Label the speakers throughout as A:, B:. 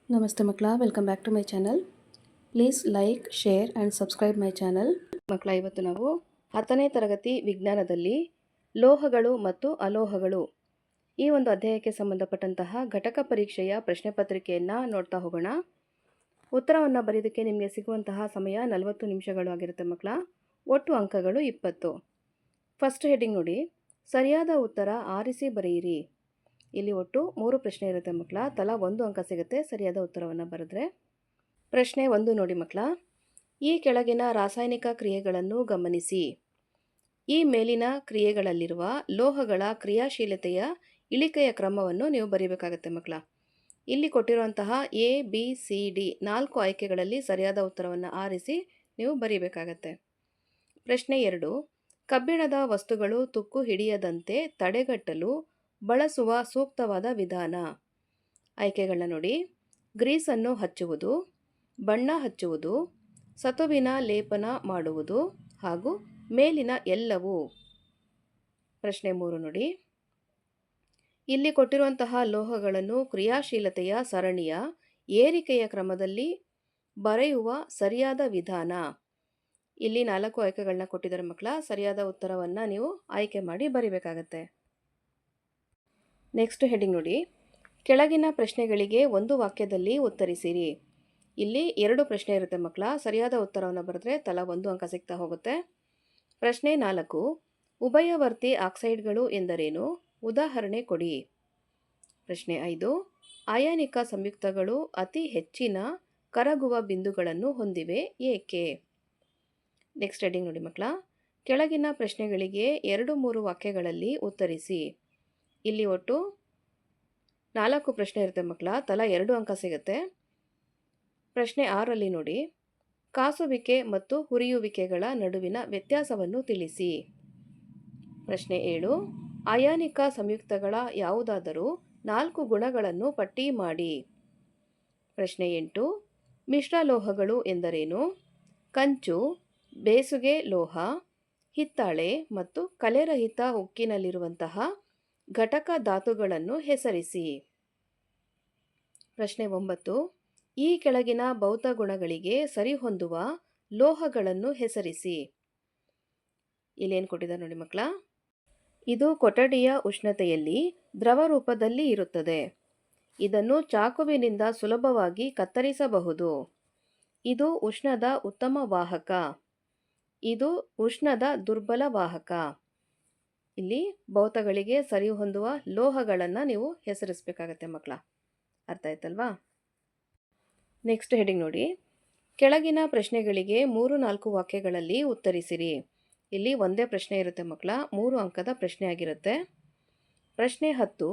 A: ನಮಸ್ತೆ ಮಕ್ಕಳ, welcome back to my channel. Please like, share and subscribe my channel. ಮಕ್ಕಳ, ಇವತ್ತು ನಾವು 10ನೇ ತರಗತಿ ವಿಜ್ಞಾನದಲ್ಲಿ ಲೋಹಗಳು ಮತ್ತು ಅಲೋಹಗಳು ಈ ಒಂದು ಅಧ್ಯಾಯಕ್ಕೆ ಸಂಬಂಧಪಟ್ಟಂತಹ ಘಟಕ ಪರೀಕ್ಷೆಯ ಪ್ರಶ್ನೆ ಪತ್ರಿಕೆಯನ್ನು ನೋಡ್ತಾ ಹೋಗೋಣ. ಉತ್ತರವನ್ನು ಬರೆಯೋದಕ್ಕೆ ನಿಮಗೆ ಸಿಗುವಂತಹ ಸಮಯ 40 ನಿಮಿಷಗಳು ಆಗಿರುತ್ತೆ ಮಕ್ಕಳ. ಒಟ್ಟು ಅಂಕಗಳು 20. ಫಸ್ಟ್ ಹೆಡ್ಡಿಂಗ್ ನೋಡಿ, ಸರಿಯಾದ ಉತ್ತರ ಆರಿಸಿ ಬರೆಯಿರಿ. ಇಲ್ಲಿ ಒಟ್ಟು 3 ಪ್ರಶ್ನೆ ಇರುತ್ತೆ ಮಕ್ಕಳ. ತಲಾ 1 ಅಂಕ ಸಿಗುತ್ತೆ ಸರಿಯಾದ ಉತ್ತರವನ್ನು ಬರೆದ್ರೆ. ಪ್ರಶ್ನೆ 1 ನೋಡಿ ಮಕ್ಕಳ, ಈ ಕೆಳಗಿನ ರಾಸಾಯನಿಕ ಕ್ರಿಯೆಗಳನ್ನು ಗಮನಿಸಿ. ಈ ಮೇಲಿನ ಕ್ರಿಯೆಗಳಲ್ಲಿರುವ ಲೋಹಗಳ ಕ್ರಿಯಾಶೀಲತೆಯ ಇಳಿಕೆಯ ಕ್ರಮವನ್ನು ನೀವು ಬರೀಬೇಕಾಗತ್ತೆ ಮಕ್ಕಳ. ಇಲ್ಲಿ ಕೊಟ್ಟಿರುವಂತಹ ಎ ಬಿ ಸಿ ಡಿ 4 ಆಯ್ಕೆಗಳಲ್ಲಿ ಸರಿಯಾದ ಉತ್ತರವನ್ನು ಆರಿಸಿ ನೀವು ಬರೀಬೇಕಾಗತ್ತೆ. ಪ್ರಶ್ನೆ 2, ಕಬ್ಬಿಣದ ವಸ್ತುಗಳು ತುಕ್ಕು ಹಿಡಿಯದಂತೆ ತಡೆಗಟ್ಟಲು ಬಳಸುವ ಸೂಕ್ತವಾದ ವಿಧಾನ. ಆಯ್ಕೆಗಳನ್ನ ನೋಡಿ. ಗ್ರೀಸನ್ನು ಹಚ್ಚುವುದು, ಬಣ್ಣ ಹಚ್ಚುವುದು, ಸತುವಿನ ಲೇಪನ ಮಾಡುವುದು ಹಾಗೂ ಮೇಲಿನ ಎಲ್ಲವೂ. ಪ್ರಶ್ನೆ 3 ನೋಡಿ, ಇಲ್ಲಿ ಕೊಟ್ಟಿರುವಂತಹ ಲೋಹಗಳನ್ನು ಕ್ರಿಯಾಶೀಲತೆಯ ಸರಣಿಯ ಏರಿಕೆಯ ಕ್ರಮದಲ್ಲಿ ಬರೆಯುವ ಸರಿಯಾದ ವಿಧಾನ. ಇಲ್ಲಿ 4 ಆಯ್ಕೆಗಳನ್ನ ಕೊಟ್ಟಿದ್ದಾರೆ ಮಕ್ಕಳ. ಸರಿಯಾದ ಉತ್ತರವನ್ನು ನೀವು ಆಯ್ಕೆ ಮಾಡಿ ಬರೀಬೇಕಾಗತ್ತೆ. ನೆಕ್ಸ್ಟ್ ಹೆಡ್ಡಿಂಗ್ ನೋಡಿ, ಕೆಳಗಿನ ಪ್ರಶ್ನೆಗಳಿಗೆ ಒಂದು ವಾಕ್ಯದಲ್ಲಿ ಉತ್ತರಿಸಿರಿ. ಇಲ್ಲಿ 2 ಪ್ರಶ್ನೆ ಇರುತ್ತೆ ಮಕ್ಕಳ. ಸರಿಯಾದ ಉತ್ತರವನ್ನು ಬರೆದ್ರೆ ತಲಾ 1 ಅಂಕ ಸಿಗ್ತಾ ಹೋಗುತ್ತೆ. ಪ್ರಶ್ನೆ 4, ಉಭಯವರ್ತಿ ಆಕ್ಸೈಡ್ಗಳು ಎಂದರೇನು? ಉದಾಹರಣೆ ಕೊಡಿ. ಪ್ರಶ್ನೆ 5, ಅಯಾನಿಕ ಸಂಯುಕ್ತಗಳು ಅತಿ ಹೆಚ್ಚಿನ ಕರಗುವ ಬಿಂದುಗಳನ್ನು ಹೊಂದಿವೆ ಏಕೆ? ನೆಕ್ಸ್ಟ್ ಹೆಡ್ಡಿಂಗ್ ನೋಡಿ ಮಕ್ಕಳ, ಕೆಳಗಿನ ಪ್ರಶ್ನೆಗಳಿಗೆ 2-3 ವಾಕ್ಯಗಳಲ್ಲಿ ಉತ್ತರಿಸಿ. ಇಲ್ಲಿ ಒಟ್ಟು 4 ಪ್ರಶ್ನೆ ಇರುತ್ತೆ ಮಕ್ಕಳ. ತಲಾ 2 ಅಂಕ ಸಿಗುತ್ತೆ. ಪ್ರಶ್ನೆ 6ರಲ್ಲಿ ನೋಡಿ, ಕಾಸುವಿಕೆ ಮತ್ತು ಹುರಿಯುವಿಕೆಗಳ ನಡುವಿನ ವ್ಯತ್ಯಾಸವನ್ನು ತಿಳಿಸಿ. ಪ್ರಶ್ನೆ 7, ಅಯಾನಿಕ ಸಂಯುಕ್ತಗಳ ಯಾವುದಾದರೂ 4 ಗುಣಗಳನ್ನು ಪಟ್ಟಿ ಮಾಡಿ. ಪ್ರಶ್ನೆ 8, ಮಿಶ್ರಲೋಹಗಳು ಎಂದರೇನು? ಕಂಚು, ಬೇಸುಗೆ ಲೋಹ, ಹಿತ್ತಾಳೆ ಮತ್ತು ಕಲೆರಹಿತ ಉಕ್ಕಿನಲ್ಲಿರುವಂತಹ ಘಟಕ ಧಾತುಗಳನ್ನು ಹೆಸರಿಸಿ. ಪ್ರಶ್ನೆ 9, ಈ ಕೆಳಗಿನ ಭೌತ ಗುಣಗಳಿಗೆ ಸರಿಹೊಂದುವ ಲೋಹಗಳನ್ನು ಹೆಸರಿಸಿ. ಇಲ್ಲೇನು ಕೊಟ್ಟಿದ್ದಾರೆ ನೋಡಿ ಮಕ್ಕಳ, ಇದು ಕೊಠಡಿಯ ಉಷ್ಣತೆಯಲ್ಲಿ ದ್ರವ ರೂಪದಲ್ಲಿ ಇರುತ್ತದೆ. ಇದನ್ನು ಚಾಕುವಿನಿಂದ ಸುಲಭವಾಗಿ ಕತ್ತರಿಸಬಹುದು. ಇದು ಉಷ್ಣದ ಉತ್ತಮ ವಾಹಕ. ಇದು ಉಷ್ಣದ ದುರ್ಬಲ ವಾಹಕ. ಇಲ್ಲಿ ಭೌತಗಳಿಗೆ ಸರಿ ಹೊಂದುವ ಲೋಹಗಳನ್ನು ನೀವು ಹೆಸರಿಸಬೇಕಾಗತ್ತೆ ಮಕ್ಕಳ. ಅರ್ಥ ಆಯ್ತಲ್ವಾ? ನೆಕ್ಸ್ಟ್ ಹೆಡಿಂಗ್ ನೋಡಿ, ಕೆಳಗಿನ ಪ್ರಶ್ನೆಗಳಿಗೆ 3-4 ವಾಕ್ಯಗಳಲ್ಲಿ ಉತ್ತರಿಸಿರಿ. ಇಲ್ಲಿ ಒಂದೇ ಪ್ರಶ್ನೆ ಇರುತ್ತೆ ಮಕ್ಕಳ. 3 ಅಂಕದ ಪ್ರಶ್ನೆ ಆಗಿರುತ್ತೆ. ಪ್ರಶ್ನೆ 10,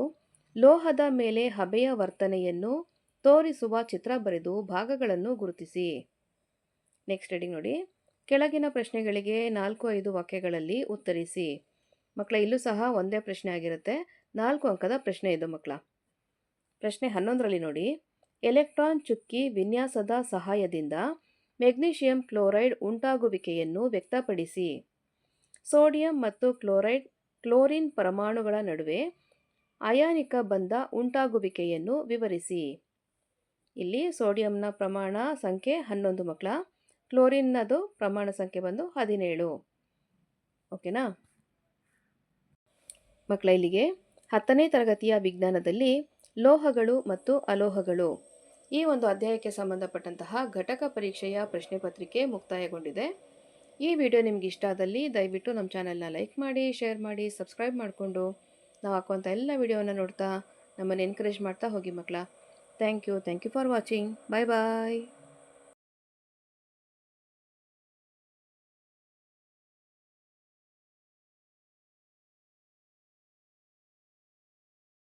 A: ಲೋಹದ ಮೇಲೆ ಹಬೆಯ ವರ್ತನೆಯನ್ನು ತೋರಿಸುವ ಚಿತ್ರ ಬರೆದು ಭಾಗಗಳನ್ನು ಗುರುತಿಸಿ. ನೆಕ್ಸ್ಟ್ ಹೆಡಿಂಗ್ ನೋಡಿ, ಕೆಳಗಿನ ಪ್ರಶ್ನೆಗಳಿಗೆ 4-5 ವಾಕ್ಯಗಳಲ್ಲಿ ಉತ್ತರಿಸಿ. ಮಕ್ಕಳ, ಇಲ್ಲೂ ಸಹ ಒಂದೇ ಪ್ರಶ್ನೆ ಆಗಿರುತ್ತೆ. 4 ಅಂಕದ ಪ್ರಶ್ನೆ ಇದು ಮಕ್ಕಳ. ಪ್ರಶ್ನೆ 11ರಲ್ಲಿ ನೋಡಿ, ಎಲೆಕ್ಟ್ರಾನ್ ಚುಕ್ಕಿ ವಿನ್ಯಾಸದ ಸಹಾಯದಿಂದ ಮೆಗ್ನೀಷಿಯಂ ಕ್ಲೋರೈಡ್ ಉಂಟಾಗುವಿಕೆಯನ್ನು ವ್ಯಕ್ತಪಡಿಸಿ. ಸೋಡಿಯಂ ಮತ್ತು ಕ್ಲೋರಿನ್ ಪರಮಾಣುಗಳ ನಡುವೆ ಅಯಾನಿಕ ಬಂಧ ಉಂಟಾಗುವಿಕೆಯನ್ನು ವಿವರಿಸಿ. ಇಲ್ಲಿ ಸೋಡಿಯಂನ ಪ್ರಮಾಣ ಸಂಖ್ಯೆ 11 ಮಕ್ಕಳ. ಕ್ಲೋರಿನ್ನದು ಪ್ರಮಾಣ ಸಂಖ್ಯೆ ಬಂದು 17. ಓಕೆನಾ ಮಕ್ಕಳ? ಇಲ್ಲಿಗೆ 10ನೇ ತರಗತಿಯ ವಿಜ್ಞಾನದಲ್ಲಿ ಲೋಹಗಳು ಮತ್ತು ಅಲೋಹಗಳು ಈ ಒಂದು ಅಧ್ಯಾಯಕ್ಕೆ ಸಂಬಂಧಪಟ್ಟಂತಹ ಘಟಕ ಪರೀಕ್ಷೆಯ ಪ್ರಶ್ನೆ ಪತ್ರಿಕೆ ಮುಕ್ತಾಯಗೊಂಡಿದೆ. ಈ ವಿಡಿಯೋ ನಿಮ್ಗೆ ಇಷ್ಟ ಆದಲ್ಲಿ ದಯವಿಟ್ಟು ನಮ್ಮ ಚಾನಲ್ನ ಲೈಕ್ ಮಾಡಿ, ಶೇರ್ ಮಾಡಿ, ಸಬ್ಸ್ಕ್ರೈಬ್ ಮಾಡಿಕೊಂಡು ನಾವು ಹಾಕುವಂಥ ಎಲ್ಲ ವಿಡಿಯೋನ ನೋಡ್ತಾ ನಮ್ಮನ್ನು ಎನ್ಕರೇಜ್ ಮಾಡ್ತಾ ಹೋಗಿ ಮಕ್ಕಳ. Thank you for watching. Bye bye.